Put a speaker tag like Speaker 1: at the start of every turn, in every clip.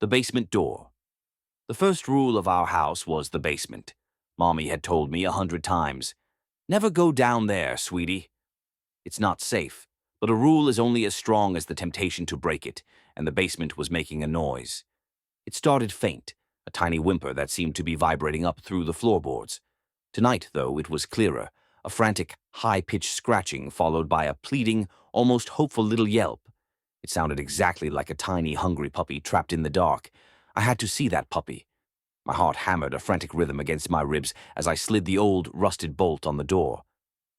Speaker 1: The basement door. The first rule of our house was the basement. Mommy had told me 100 times, "Never go down there, sweetie. It's not safe." But a rule is only as strong as the temptation to break it, and the basement was making a noise. It started faint, a tiny whimper that seemed to be vibrating up through the floorboards. Tonight, though, it was clearer, a frantic, high-pitched scratching followed by a pleading, almost hopeful little yelp. It sounded exactly like a tiny, hungry puppy trapped in the dark. I had to see that puppy. My heart hammered a frantic rhythm against my ribs as I slid the old, rusted bolt on the door.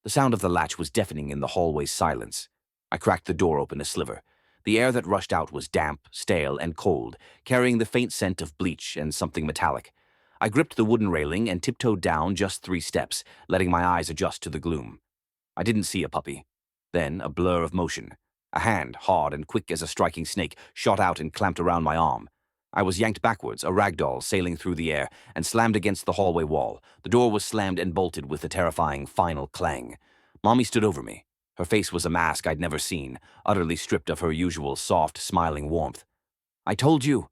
Speaker 1: The sound of the latch was deafening in the hallway's silence. I cracked the door open a sliver. The air that rushed out was damp, stale, and cold, carrying the faint scent of bleach and something metallic. I gripped the wooden railing and tiptoed down just 3 steps, letting my eyes adjust to the gloom. I didn't see a puppy. Then a blur of motion. A hand, hard and quick as a striking snake, shot out and clamped around my arm. I was yanked backwards, a ragdoll sailing through the air, and slammed against the hallway wall. The door was slammed and bolted with a terrifying final clang. Mommy stood over me. Her face was a mask I'd never seen, utterly stripped of her usual soft, smiling warmth. "I told you!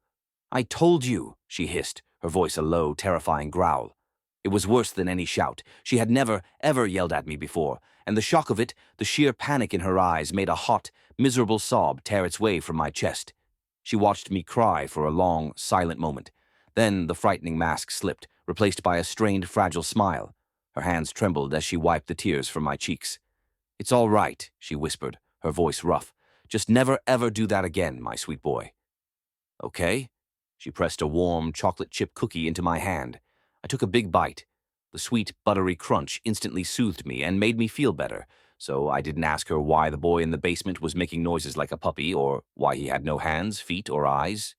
Speaker 1: I told you!" she hissed, her voice a low, terrifying growl. It was worse than any shout. She had never, ever yelled at me before, and the shock of it, the sheer panic in her eyes, made a hot, miserable sob tear its way from my chest. She watched me cry for a long, silent moment. Then the frightening mask slipped, replaced by a strained, fragile smile. Her hands trembled as she wiped the tears from my cheeks. "It's all right," she whispered, her voice rough. "Just never ever do that again, my sweet boy." "Okay?" She pressed a warm chocolate chip cookie into my hand. I took a big bite. The sweet, buttery crunch instantly soothed me and made me feel better, so I didn't ask her why the boy in the basement was making noises like a puppy or why he had no hands, feet, or eyes.